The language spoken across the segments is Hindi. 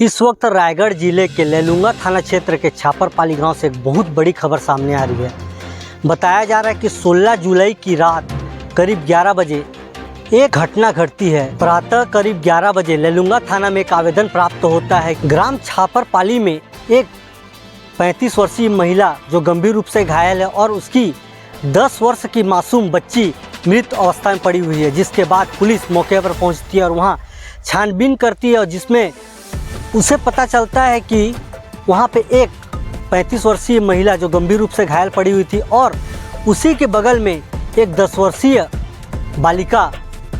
इस वक्त रायगढ़ जिले के लेलुंगा थाना क्षेत्र के छापरपाली गांव से एक बहुत बड़ी खबर सामने आ रही है। बताया जा रहा है कि 16 जुलाई की रात करीब 11 बजे एक घटना घटती है। प्रातः करीब 11 बजे लेलुंगा थाना में एक आवेदन प्राप्त होता है। ग्राम छापरपाली में एक 35 वर्षीय महिला जो गंभीर रूप से घायल है और उसकी 10 वर्ष की मासूम बच्ची मृत अवस्था में पड़ी हुई है। जिसके बाद पुलिस मौके पर पहुंचती है और वहां छानबीन करती है और जिसमें उसे पता चलता है कि वहाँ पे एक 35 वर्षीय महिला जो गंभीर रूप से घायल पड़ी हुई थी और उसी के बगल में एक 10 वर्षीय बालिका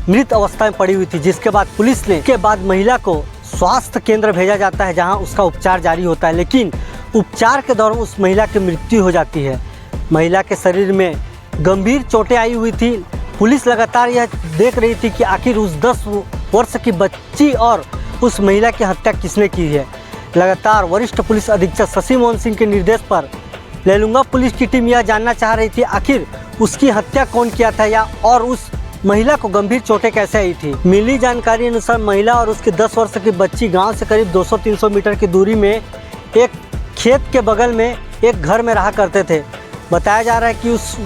मृत अवस्था में पड़ी हुई थी। जिसके बाद पुलिस ने के बाद महिला को स्वास्थ्य केंद्र भेजा जाता है जहां उसका उपचार जारी होता है, लेकिन उपचार के दौरान उस महिला की मृत्यु हो जाती है। महिला के शरीर में गंभीर चोटें आई हुई थी। पुलिस लगातार यह देख रही थी कि आखिर उस 10 वर्ष की बच्ची और उस महिला की हत्या किसने की है। लगातार वरिष्ठ पुलिस अधीक्षक शशि मोहन सिंह के निर्देश पर लेलुंगा पुलिस की टीम यह जानना चाह रही थी आखिर उसकी हत्या कौन किया था या और उस महिला को गंभीर चोटें कैसे आई थी। मिली जानकारी अनुसार महिला और उसकी 10 वर्ष की बच्ची गांव से करीब 200-300 मीटर की दूरी में एक खेत के बगल में एक घर में रहा करते थे। बताया जा रहा है कि उस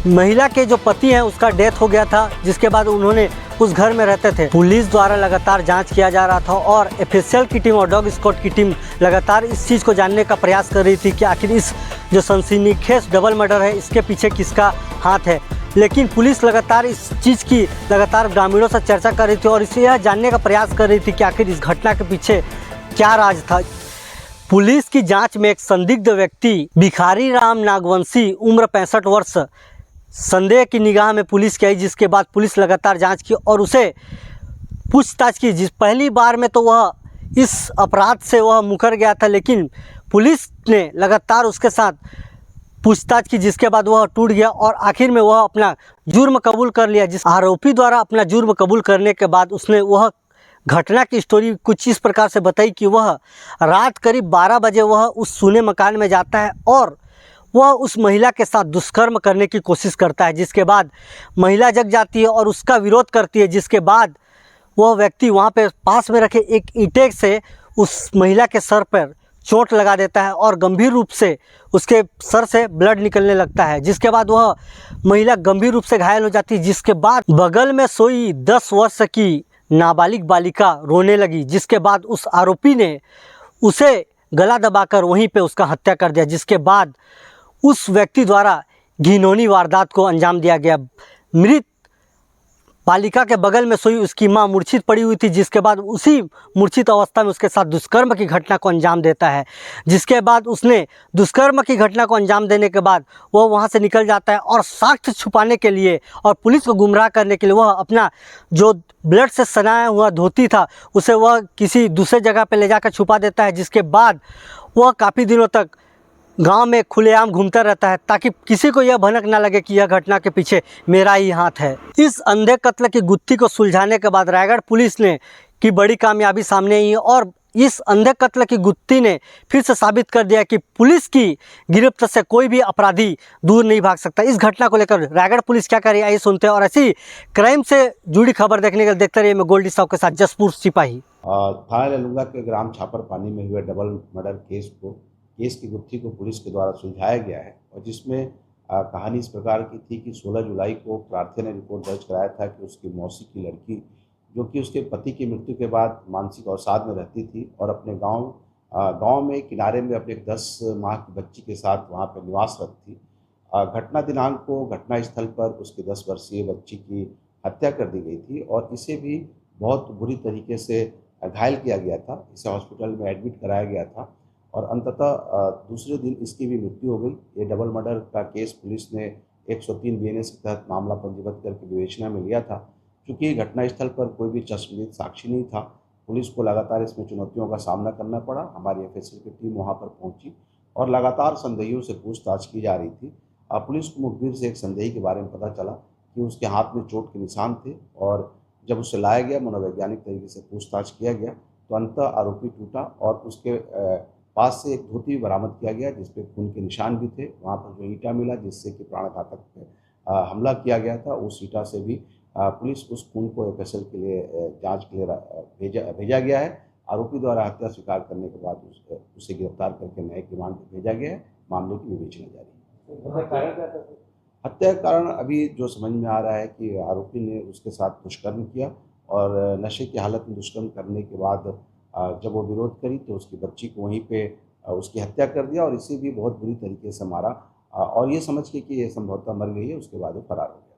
महिला के जो पति हैं उसका डेथ हो गया था, जिसके बाद उन्होंने उस घर में रहते थे। पुलिस द्वारा लगातार जांच किया जा रहा था और एफएसएल की टीम और डॉग स्क्वाड की टीम लगातार इस चीज़ को जानने का प्रयास कर रही थी कि आखिर इस जो सनसनीखेज डबल मर्डर है इसके पीछे किसका हाथ है। लेकिन पुलिस लगातार इस चीज़ की लगातार ग्रामीणों से चर्चा कर रही थी और इसे यह जानने का प्रयास कर रही थी कि आखिर इस घटना के पीछे क्या राज था। पुलिस की जाँच में एक संदिग्ध व्यक्ति भिखारी राम नागवंशी उम्र 65 वर्ष संदेह की निगाह में पुलिस की आई, जिसके बाद पुलिस लगातार जांच की और उसे पूछताछ की। जिस पहली बार में तो वह इस अपराध से वह मुकर गया था, लेकिन पुलिस ने लगातार उसके साथ पूछताछ की, जिसके बाद वह टूट गया और आखिर में वह अपना जुर्म कबूल कर लिया। जिस आरोपी द्वारा अपना जुर्म कबूल करने के बाद उसने वह घटना की स्टोरी कुछ इस प्रकार से बताई कि वह रात करीब 12 बजे वह उस सूने मकान में जाता है और वह उस महिला के साथ दुष्कर्म करने की कोशिश करता है। जिसके बाद महिला जग जाती है और उसका विरोध करती है, जिसके बाद वह व्यक्ति वहाँ पे पास में रखे एक ईंटे से उस महिला के सर पर चोट लगा देता है और गंभीर रूप से उसके सर से ब्लड निकलने लगता है। जिसके बाद वह महिला गंभीर रूप से घायल हो जाती है। जिसके बाद बगल में सोई 10 वर्ष की नाबालिग बालिका रोने लगी, जिसके बाद उस आरोपी ने उसे गला दबाकर वहीं पर उसका हत्या कर दिया। जिसके बाद उस व्यक्ति द्वारा घिनौनी वारदात को अंजाम दिया गया। मृत बालिका के बगल में सोई उसकी मां मूर्छित पड़ी हुई थी, जिसके बाद उसी मूर्छित अवस्था में उसके साथ दुष्कर्म की घटना को अंजाम देता है। जिसके बाद उसने दुष्कर्म की घटना को अंजाम देने के बाद वह वहां से निकल जाता है और साक्ष्य छुपाने के लिए और पुलिस को गुमराह करने के लिए वह अपना जो ब्लड से सनाया हुआ धोती था उसे वह किसी दूसरे जगह पर ले जाकर छुपा देता है। जिसके बाद वह काफ़ी दिनों तक गांव में खुलेआम घूमता रहता है ताकि किसी को यह भनक ना लगे कि यह घटना के पीछे मेरा ही हाथ है। इस अंधे कत्ल की गुत्थी को सुलझाने के बाद रायगढ़ पुलिस ने की बड़ी कामयाबी सामने आई है और इस अंधे कत्ल की गुत्थी ने फिर से साबित कर दिया कि पुलिस की गिरफ्त से कोई भी अपराधी दूर नहीं भाग सकता। इस घटना को लेकर रायगढ़ पुलिस क्या कर रही है आइए सुनते हैं और ऐसी क्राइम से जुड़ी खबर देखने के लिए देखते रहिए। मैं गोल्डी साहब के साथ जसपुर सिपाही। थाना लेलुंगा के ग्राम छापरपानी में हुए डबल मर्डर केस की गुत्थी को पुलिस के द्वारा सुलझाया गया है और जिसमें कहानी इस प्रकार की थी कि 16 जुलाई को प्रार्थी ने रिपोर्ट दर्ज कराया था कि उसकी मौसी की लड़की जो कि उसके पति की मृत्यु के बाद मानसिक अवसाद में रहती थी और अपने गांव में किनारे में अपने 10 माह की बच्ची के साथ वहां पर निवासरत थी। घटना दिनांक को घटनास्थल पर उसकी 10 वर्षीय बच्ची की हत्या कर दी गई थी और इसे भी बहुत बुरी तरीके से घायल किया गया था। इसे हॉस्पिटल में एडमिट कराया गया था और अंततः दूसरे दिन इसकी भी मृत्यु हो गई। ये डबल मर्डर का केस पुलिस ने 103 बीएनएस के तहत मामला पंजीबद्ध करके विवेचना में लिया था। चूँकि घटनास्थल पर कोई भी चश्मदीद साक्षी नहीं था, पुलिस को लगातार इसमें चुनौतियों का सामना करना पड़ा। हमारी एफएसएल की टीम वहाँ पर पहुँची और लगातार संदेहियों से पूछताछ की जा रही थी। पुलिस को मुखबिर से एक संदेही के बारे में पता चला कि उसके हाथ में चोट के निशान थे और जब उसे लाया गया मनोवैज्ञानिक तरीके से पूछताछ किया गया तो अंततः आरोपी टूटा और उसके पास से एक धोती बरामद किया गया जिसपे खून के निशान भी थे। वहाँ पर जो ईंटा मिला जिससे कि प्राणघातक हमला किया गया था, उस ईंटा से भी पुलिस उस खून को एफएसएल के लिए जांच के लिए भेजा गया है आरोपी द्वारा हत्या स्वीकार करने के बाद उसे गिरफ्तार करके न्यायिक रिमांड पर भेजा गया है। मामले की विवेचना जारी है। हत्या का कारण अभी जो समझ में आ रहा है कि आरोपी ने उसके साथ दुष्कर्म किया और नशे की हालत में दुष्कर्म करने के बाद जब वो विरोध करी तो उसकी बच्ची को वहीं पे उसकी हत्या कर दिया और इसे भी बहुत बुरी तरीके से मारा और ये समझ के कि ये संभवतः मर गई है, उसके बाद वो फरार हो गया।